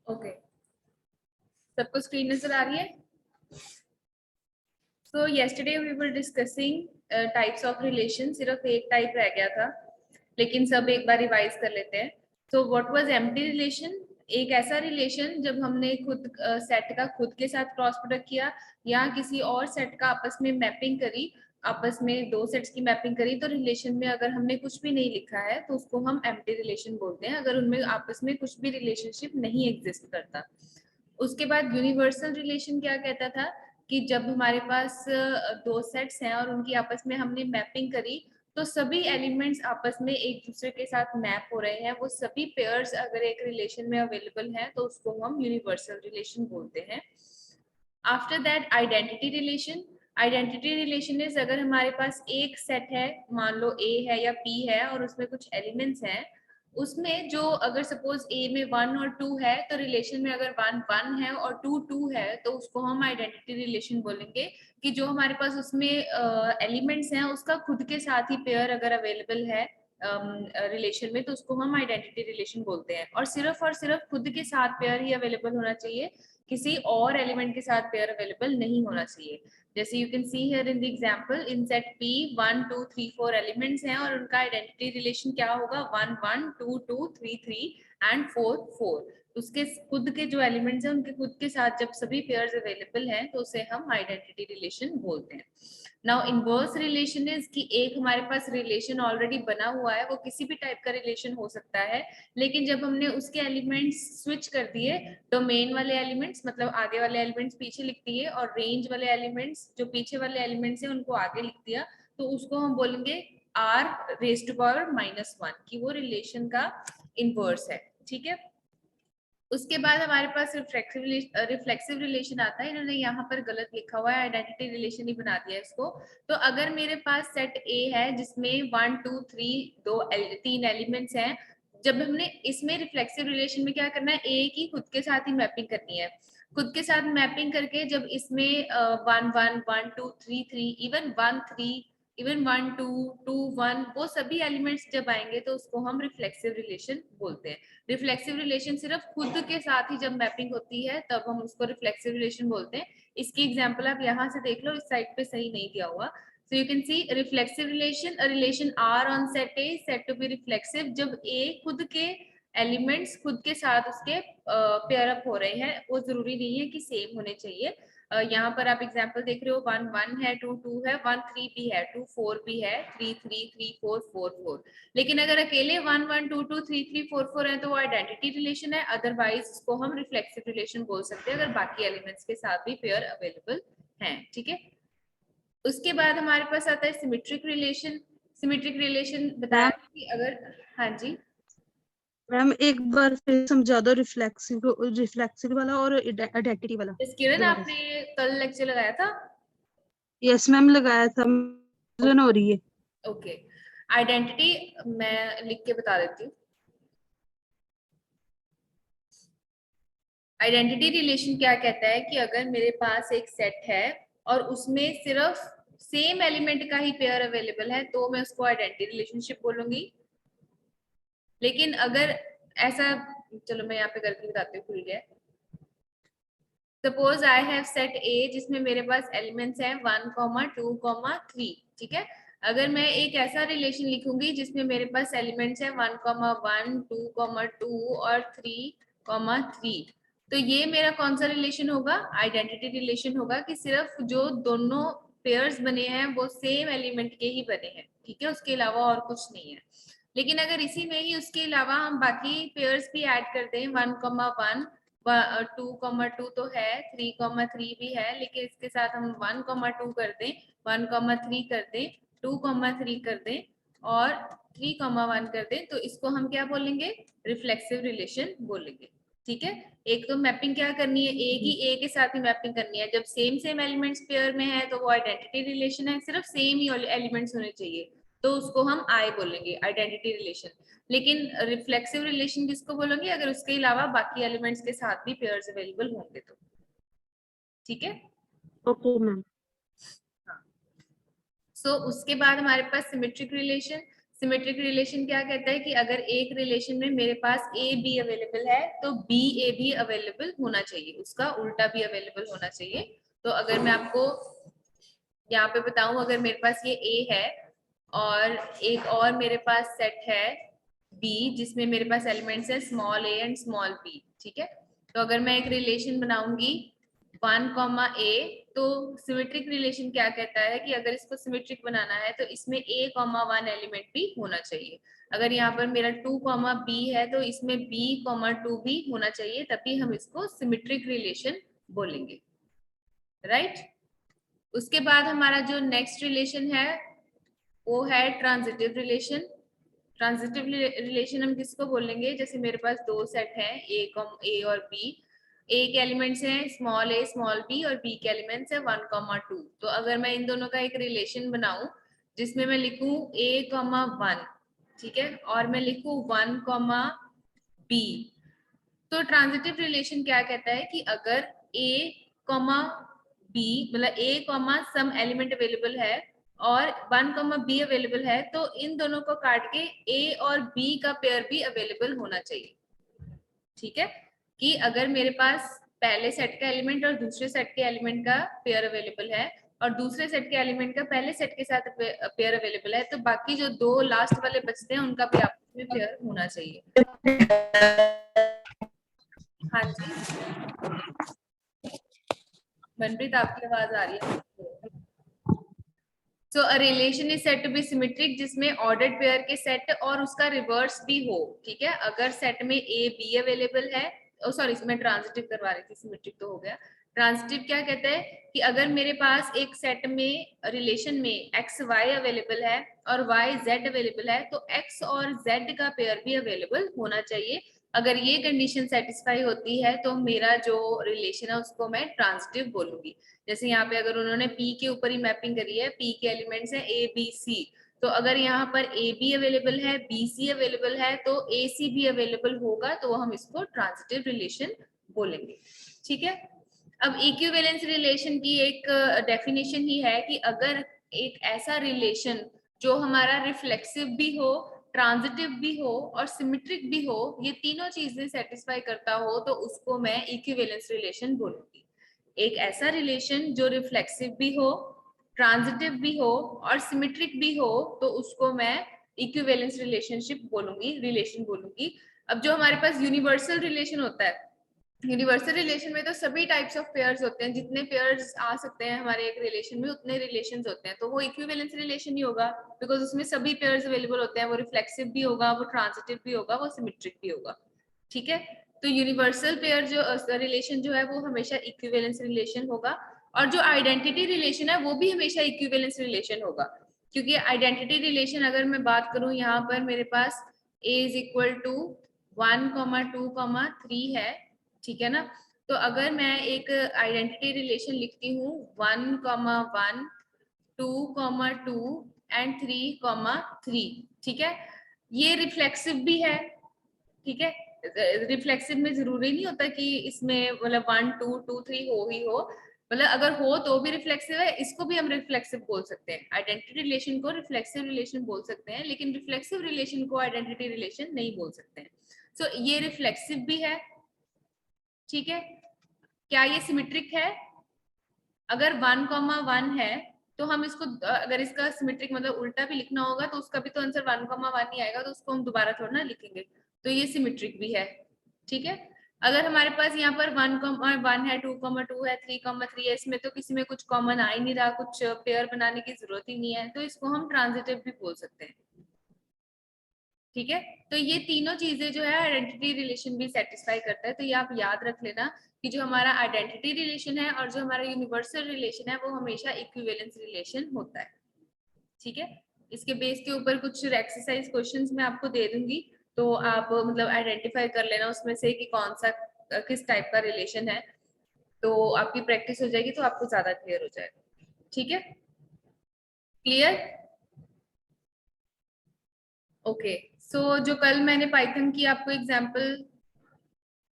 Okay, सबको screen नजर आ रही है? सो yesterday we were discussing types of relation. सिर्फ एक टाइप रह गया था, लेकिन सब एक बार रिवाइज कर लेते हैं. So what was empty relation? एक ऐसा रिलेशन जब हमने खुद सेट का खुद के साथ क्रॉस प्रोडक्ट किया या किसी और सेट का आपस में मैपिंग करी, आपस में दो सेट्स की मैपिंग करी, तो रिलेशन में अगर हमने कुछ भी नहीं लिखा है तो उसको हम एम्प्टी रिलेशन बोलते हैं, अगर उनमें आपस में कुछ भी रिलेशनशिप नहीं एग्जिस्ट करता. उसके बाद यूनिवर्सल रिलेशन क्या कहता था कि जब हमारे पास दो सेट्स हैं और उनकी आपस में हमने मैपिंग करी, तो सभी एलिमेंट्स आपस में एक दूसरे के साथ मैप हो रहे हैं, वो सभी पेयर्स अगर एक रिलेशन में अवेलेबल हैं तो उसको हम यूनिवर्सल रिलेशन बोलते हैं. After that identity relation. Identity relation is अगर हमारे पास एक सेट है, मान लो ए है या पी है और उसमें कुछ एलिमेंट्स हैं, उसमें जो अगर सपोज ए में 1 और 2 है तो रिलेशन में अगर 1 1 है और 2 2 है तो उसको हम आइडेंटिटी रिलेशन बोलेंगे कि जो हमारे पास उसमें एलिमेंट्स हैं उसका खुद के साथ ही पेयर अगर अवेलेबल है रिलेशन में तो उसको हम आइडेंटिटी रिलेशन बोलते हैं. और सिर्फ खुद के साथ पेयर ही अवेलेबल होना चाहिए, किसी और एलिमेंट के साथ पेयर अवेलेबल नहीं होना चाहिए. जैसे you can see here in the example, in set P 1 2 3 4 elements हैं और उनका आइडेंटिटी रिलेशन क्या होगा? 1 1 2 2 3 3 एंड 4 4. उसके खुद के जो एलिमेंट्स हैं उनके खुद के साथ जब सभी पेयर्स अवेलेबल हैं तो उसे हम आइडेंटिटी रिलेशन बोलते हैं. नाउ इनवर्स रिलेशन इज कि एक हमारे पास रिलेशन ऑलरेडी बना हुआ है, वो किसी भी टाइप का रिलेशन हो सकता है, लेकिन जब हमने उसके एलिमेंट्स स्विच कर दिए, डोमेन वाले एलिमेंट्स मतलब आगे वाले एलिमेंट्स पीछे लिख दिए और रेंज वाले एलिमेंट्स जो पीछे वाले एलिमेंट्स हैं उनको आगे लिख दिया, तो उसको हम बोलेंगे r रेज टू पावर -1 कि वो रिलेशन का इनवर्स है. ठीक है. उसके बाद हमारे पास रिफ्लेक्सिव रिलेशन आता है. इन्होंने यहाँ पर गलत लिखा हुआ है, आइडेंटिटी रिलेशन ही बना दिया इसको. तो अगर मेरे पास सेट ए है जिसमें 1 2 3 तीन एलिमेंट्स हैं, जब हमने इसमें रिफ्लेक्सिव रिलेशन में क्या करना है, ए की खुद के साथ ही मैपिंग करनी है. खुद के साथ मैपिंग करके जब इसमें 1 1 1 2 3 3 इवन 1 3 इवन 1 2 2 1 वो सभी एलिमेंट्स जब आएंगे तो उसको हम रिफ्लेक्सिव रिलेशन बोलते हैं. रिफ्लेक्सिव रिलेशन सिर्फ खुद के साथ ही जब मैपिंग होती है तब हम उसको रिफ्लेक्सिव रिलेशन बोलते हैं. इसकी एग्जांपल आप यहाँ से देख लो, इस साइड पे सही नहीं दिया हुआ. So you can see reflexive relation, a relation R on set A is said to be reflexive जब A खुद के एलिमेंट्स खुद के साथ उसके पेयर अप हो रहे हैं. वो जरूरी नहीं है कि सेम होने चाहिए. यहाँ पर आप एग्जांपल देख रहे हो, 1 1 है, 2 2 है, 1 3 भी है, 2 4 भी है, 3 3 3 4 4 4. लेकिन अगर अकेले 1 1 2 2 3 3 4 4 है तो वो आइडेंटिटी रिलेशन है, अदरवाइज इसको हम रिफ्लेक्सिव रिलेशन बोल सकते हैं अगर बाकी एलिमेंट्स के साथ भी पेयर अवेलेबल हैं. ठीक है. उसके बाद हमारे पास आता है सिमेट्रिक रिलेशन. सिमेट्रिक रिलेशन बताया कि अगर, हाँ जी मैम एक बार फिर समझा दो रिफ्लेक्सिव वाला और आइडेंटिटी वाला. किरण, आपने कल लेक्चर लगाया था? यस मैम लगाया था, हो रही है. ओके. आइडेंटिटी मैं लिख के बता देती हूँ. आइडेंटिटी रिलेशन क्या कहता है कि अगर मेरे पास एक सेट है और उसमें सिर्फ सेम एलिमेंट का ही पेयर अवेलेबल है तो मैं उसको आइडेंटिटी रिलेशनशिप बोलूंगी. लेकिन अगर ऐसा, चलो मैं यहाँ पे करके बताती हूँ, खुल गया. सपोज आई हैव सेट ए जिसमें मेरे पास एलिमेंट्स हैं 1 2 3. ठीक है. अगर मैं एक ऐसा रिलेशन लिखूंगी जिसमें मेरे पास एलिमेंट्स हैं 1 1 2 2 और 3 3, तो ये मेरा कौन सा रिलेशन होगा? आइडेंटिटी रिलेशन होगा कि सिर्फ जो दोनों पेयर्स बने हैं वो सेम एलिमेंट के ही बने हैं. ठीक है. उसके अलावा और कुछ नहीं है. लेकिन अगर इसी में ही उसके अलावा हम बाकी पेयर्स भी ऐड कर दें, 1 1 2 2 तो है, 3 3 भी है, लेकिन इसके साथ हम 1 2 कर दें, 1 3 कर दें, 2 3 कर दें और 3 1 कर दें, तो इसको हम क्या बोलेंगे? रिफ्लेक्सिव रिलेशन बोलेंगे. ठीक है. एक तो मैपिंग क्या करनी है, ए की ए के साथ ही मैपिंग करनी है. जब सेम एलिमेंट्स पेयर में है तो वो आइडेंटिटी रिलेशन है, सिर्फ सेम ही एलिमेंट्स होने चाहिए, तो उसको हम आई बोलेंगे, आइडेंटिटी रिलेशन. लेकिन रिफ्लेक्सिव रिलेशन किसको बोलेंगे? अगर उसके अलावा बाकी एलिमेंट्स के साथ भी पेयर्स अवेलेबल होंगे तो. ठीक है. Okay ma'am. सो उसके बाद हमारे पास सिमेट्रिक रिलेशन. सिमेट्रिक रिलेशन क्या कहता है कि अगर एक रिलेशन में मेरे पास ए बी अवेलेबल है तो बी ए भी अवेलेबल होना चाहिए, उसका उल्टा भी अवेलेबल होना चाहिए। तो अगर मैं आपको यहाँ पे बताऊं, अगर मेरे पास ये ए है और एक और मेरे पास सेट है बी जिसमें मेरे पास एलिमेंट्स है small A and small B, ठीक है। तो अगर मैं एक रिलेशन बनाऊंगी 1, ए, तो सिमेट्रिक रिलेशन क्या कहता है कि अगर इसको सिमेट्रिक बनाना है तो इसमें a, 1 एलिमेंट भी होना चाहिए। अगर यहाँ पर मेरा 2, बी है तो इसमें b, 2 भी होना चाहिए, तभी हम इसको सिमेट्रिक रिलेशन बोलेंगे, राइट। उसके बाद हमारा जो नेक्स्ट रिलेशन है वो है ट्रांजिटिव रिलेशन। ट्रांजिटिव रिलेशन हम किसको बोलेंगे, जैसे मेरे पास दो सेट हैं ए और बी, ए के एलिमेंट्स हैं स्मॉल ए स्मॉल बी और बी के एलिमेंट्स है 1, 2। तो अगर मैं इन दोनों का एक रिलेशन बनाऊं जिसमें मैं लिखूं a, 1, ठीक है, और मैं लिखूं 1, बी, तो ट्रांजिटिव रिलेशन क्या कहता है कि अगर a, बी मतलब a, सम एलिमेंट अवेलेबल है और 1, बी अवेलेबल है, तो इन दोनों को काट के a और b का पेयर भी अवेलेबल होना चाहिए, ठीक है। कि अगर मेरे पास पहले सेट का एलिमेंट और दूसरे सेट के एलिमेंट का पेयर अवेलेबल है और दूसरे सेट के एलिमेंट का पहले सेट के साथ पेयर अवेलेबल है, तो बाकी जो दो लास्ट वाले बचते हैं उनका भी आपस में पेयर होना चाहिए। हाँ जी मनप्रीत, आपकी आवाज आ रही है। So a relation is set to be symmetric जिसमें ऑर्डर्ड पेयर के सेट और उसका रिवर्स भी हो, ठीक है। अगर सेट में ए बी अवेलेबल है, सॉरी मैं ट्रांजिटिव करवा रही थी, सिमेट्रिक तो हो गया। ट्रांजिटिव क्या कहता है कि अगर मेरे पास एक सेट में रिलेशन में एक्स वाई अवेलेबल है और वाई जेड अवेलेबल है, तो एक्स और जेड का पेयर भी अवेलेबल होना चाहिए। अगर ये कंडीशन सेटिस्फाई होती है तो मेरा जो रिलेशन है उसको मैं ट्रांजिटिव बोलूंगी। जैसे यहाँ पे अगर उन्होंने P के ऊपर ही मैपिंग करी है, P के एलिमेंट्स हैं A B C, तो अगर यहाँ पर A B अवेलेबल है B C अवेलेबल है तो A C भी अवेलेबल होगा, तो हम इसको ट्रांजिटिव रिलेशन बोलेंगे, ठीक है। अब इक्विवेलेंस रिलेशन की एक डेफिनेशन ही है कि अगर एक ऐसा रिलेशन जो हमारा रिफ्लेक्सिव भी हो, ट्रांजिटिव भी हो और सिमेट्रिक भी हो, ये तीनों चीजें सेटिस्फाई करता हो, तो उसको मैं इक्विवेलेंस रिलेशन बोलूंगी। एक ऐसा रिलेशन जो रिफ्लेक्सिव भी हो, ट्रांजिटिव भी हो और सिमेट्रिक भी हो, तो उसको मैं इक्विवेलेंस रिलेशनशिप बोलूंगी, रिलेशन बोलूंगी। अब जो हमारे पास यूनिवर्सल रिलेशन होता है, यूनिवर्सल रिलेशन में तो सभी टाइप्स ऑफ पेयर्स होते हैं, जितने पेयर्स आ सकते हैं हमारे एक रिलेशन में उतने रिलेशंस होते हैं, तो वो इक्विवेलेंस रिलेशन ही होगा, बिकॉज उसमें सभी पेयर्स अवेलेबल होते हैं। वो रिफ्लेक्सिव भी होगा, वो ट्रांजिटिव भी होगा, वो सिमेट्रिक भी होगा, ठीक है। तो यूनिवर्सल पेयर जो रिलेशन जो है वो हमेशा इक्विवेलेंस रिलेशन होगा, और जो आइडेंटिटी रिलेशन है वो भी हमेशा इक्विवेलेंस रिलेशन होगा, क्योंकि आइडेंटिटी रिलेशन अगर मैं बात करूं, यहाँ पर मेरे पास a इज इक्वल टू 1, 2, 3 है, ठीक है ना। तो अगर मैं एक आइडेंटिटी रिलेशन लिखती हूँ 1, 1, 2, 2 एंड 3, 3, ठीक है, ये रिफ्लेक्सिव भी है, ठीक है। रिफ्लेक्सिव में जरूरी नहीं होता कि इसमें मतलब 1, 2, 2, 3 हो ही हो, मतलब अगर हो तो भी रिफ्लेक्सिव है, इसको भी हम रिफ्लेक्सिव बोल सकते हैं। आइडेंटिटी रिलेशन को रिफ्लेक्सिव रिलेशन बोल सकते हैं, लेकिन रिफ्लेक्सिव रिलेशन को आइडेंटिटी रिलेशन नहीं बोल सकते हैं। सो ये रिफ्लेक्सिव भी है, ठीक है। क्या ये सिमेट्रिक है? अगर 1, 1 है तो हम इसको अगर इसका सिमेट्रिक मतलब उल्टा भी लिखना होगा तो उसका भी तो आंसर 1, 1 ही आएगा, तो उसको हम दोबारा थोड़ा ना लिखेंगे, तो ये सिमेट्रिक भी है, ठीक है। अगर हमारे पास यहाँ पर 1, 1 है, 2, 2 है, 3, 3 है, इसमें तो किसी में कुछ कॉमन आ ही नहीं रहा, कुछ पेयर बनाने की जरूरत ही नहीं है, तो इसको हम ट्रांजिटिव भी बोल सकते हैं, ठीक है। तो ये तीनों चीजें जो है आइडेंटिटी रिलेशन भी सेटिस्फाई करता है, तो ये आप याद रख लेना कि जो हमारा आइडेंटिटी रिलेशन है और जो हमारा यूनिवर्सल रिलेशन है वो हमेशा इक्विवेलेंस रिलेशन होता है, ठीक है। इसके बेस के ऊपर कुछ एक्सरसाइज क्वेश्चंस मैं आपको दे दूंगी, तो आप मतलब आइडेंटिफाई कर लेना उसमें से कि कौन सा किस टाइप का रिलेशन है, तो आपकी प्रैक्टिस हो जाएगी तो आपको ज्यादा क्लियर हो जाएगा, ठीक है। क्लियर? ओके। सो जो कल मैंने पाइथन की आपको एग्जांपल